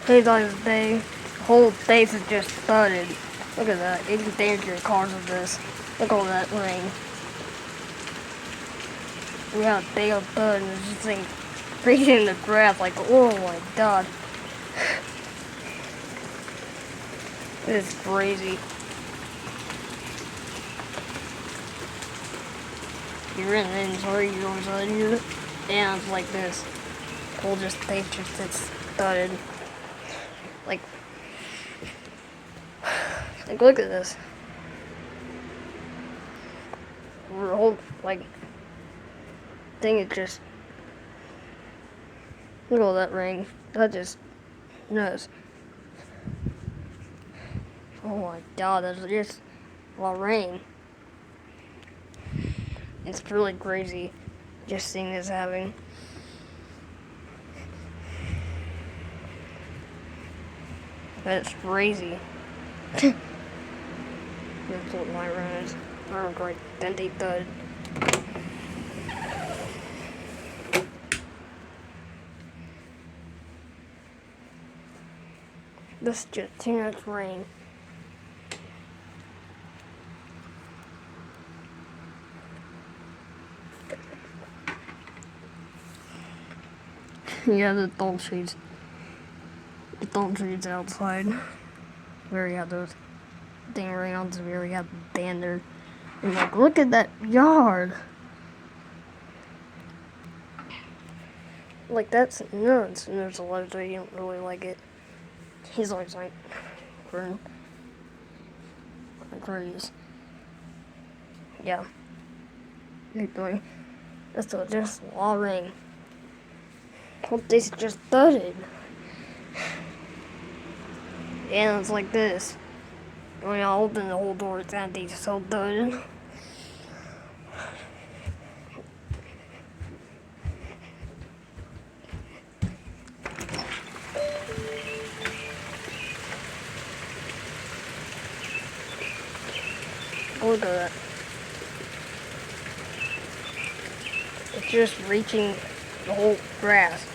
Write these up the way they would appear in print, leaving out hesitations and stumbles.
Hey guys, the whole base is just flooded. Look at that. It's endangered cause of this. Look at all that rain. We have a big old flood and it's just like freezing the grass like, oh my god. This is crazy. You're in the inventory, you always let you and it's like this. Whole just base just gets flooded. Like look at this. We're whole like thing is just look at all that rain. That just nuts. Oh my god, that's just a lot of rain. It's really crazy just seeing this happening. That's crazy. That's what my run is. I'm great. Then they thud. This is just too much rain. Yeah, the thorn trees. The thorn trees outside. Where we have those thing around where we have dander. And like, look at that yard. Like, that's nuts. And there's a lot of you don't really like it. He's always like, agrees. Yeah. Victory. That's just a lot of rain. Hope this just thudded. And it's like this. When I open the whole door, it's empty, so thudded. Look at that. It's just reaching the whole grass.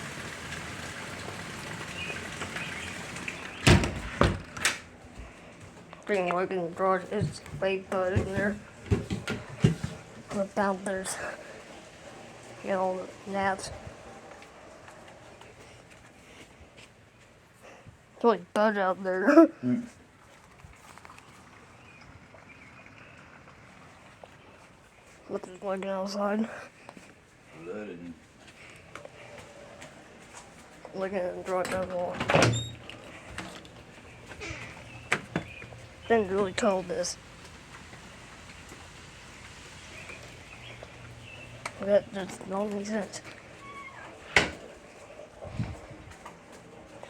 Freaking working garage is way bud in there. Look down there's all the gnats. It's really bud out there. Look at looking outside. Looking at the garage down the wall. Didn't really tell this. That don't make sense.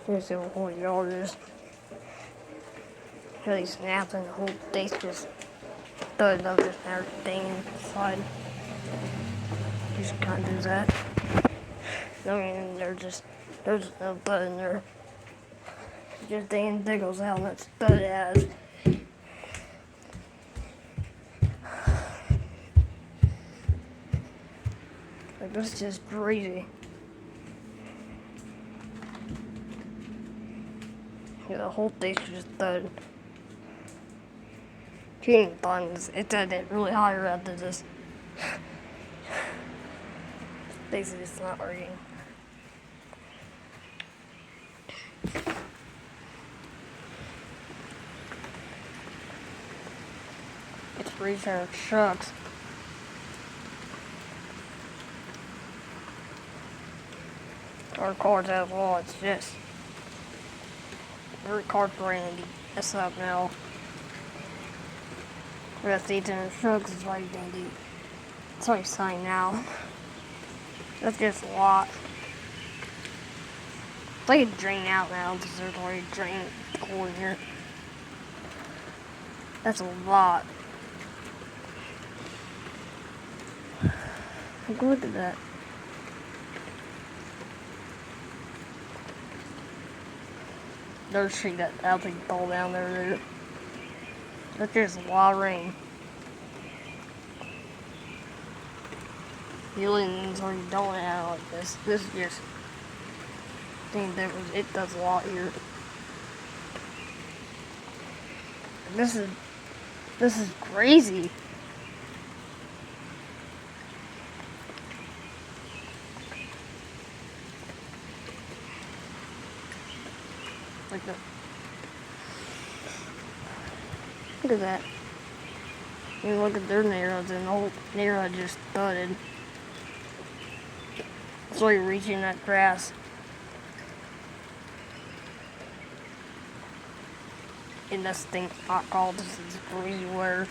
Here's the whole yard is. Here these snaps and the whole thing's just thudded up just everything inside. Just can't do that. I mean, there's no thud in there. Just Dan Diggles out and that's thud as. Like, this is just crazy. Yeah, the whole thing's just thud. Heating buttons, it's at it really high after this. Basically, it's not working. It's freezing our trucks. Our cars as well, it's just every car's ready to mess up now. We got seats in the trucks, it's already dandy. It's already sunny now. That's just a lot. It's like a drain out now because there's already a drain hole in here. That's a lot. Like, look at that. There's a tree that actually fell down there, dude. That's just a lot of rain. Aliens already don't have like this. This is just thing that was, it does a lot here. This is crazy. Like the, look at that. You look at their neighborhoods and the whole neighborhood just thudded. That's why you're reaching that grass. And this thing hot called, this is crazy weather.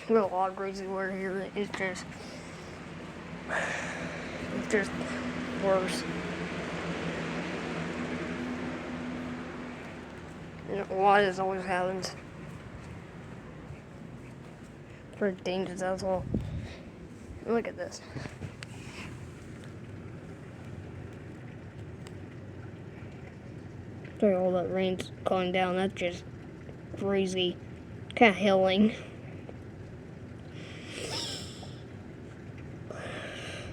We have a lot of crazy weather here. It's just worse. And why this always happens. It's pretty dangerous, that's all. Look at this. Sorry, all that rain's calling down. That's just crazy. Kind of hilling.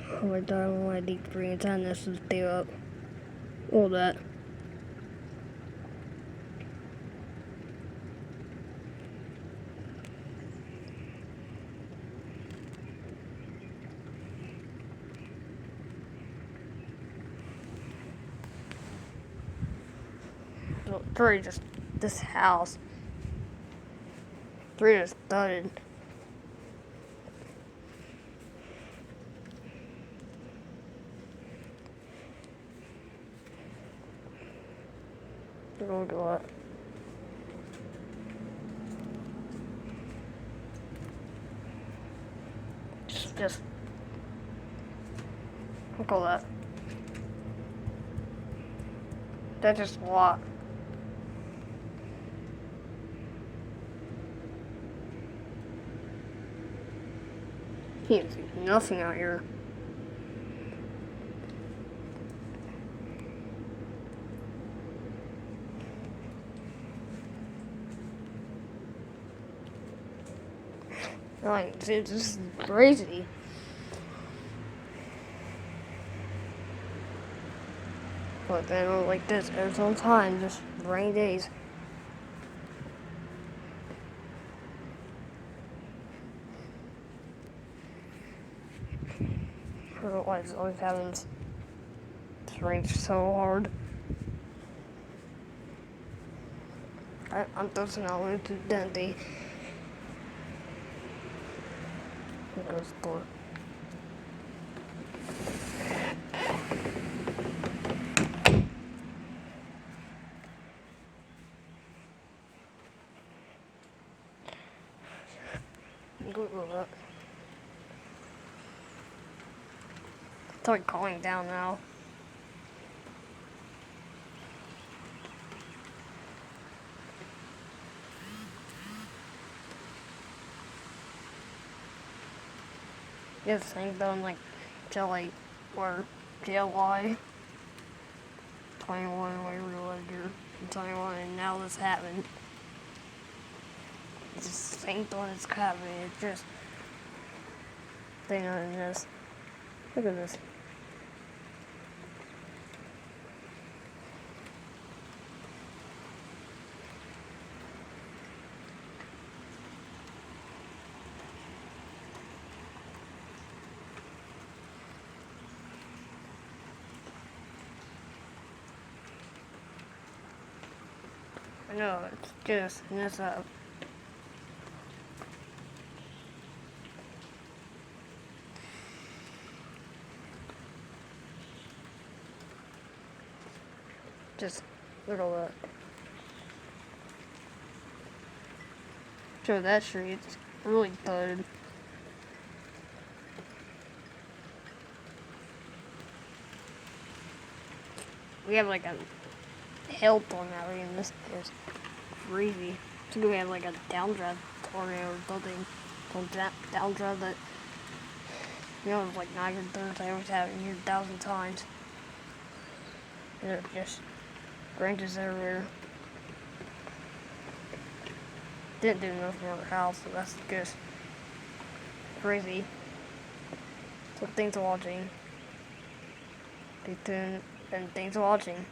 Oh my god, I don't want to deep breathe. Time this to stay up. All that. Three just, this house. Three just thudded. Look at that. Just, look at that. That's just a lot. Can't see nothing out here. Like, dude, this is crazy. But then, like this, there's all time, just rainy days. I don't know why this always happens. This rains so hard. I'm just not going to Dundee. Here goes the door. Google that. It's like calling down now. This thing done like Jelly or JLY 21 where we lived here in 21 and now this happened. It's just the same thing that's happening. It's just thing on this. Look at this. I know, it's just mess up. Just look at that. Show that tree, it's really thudded. We have like a help on that way, and this is crazy. I think we have like a downdraft tornado or something. Some downdraft that, you know, it's like 930 times happened here 1,000 times. There's just branches everywhere. Didn't do nothing on our house, so that's just crazy. So thanks for watching. Stay tuned and thanks for watching.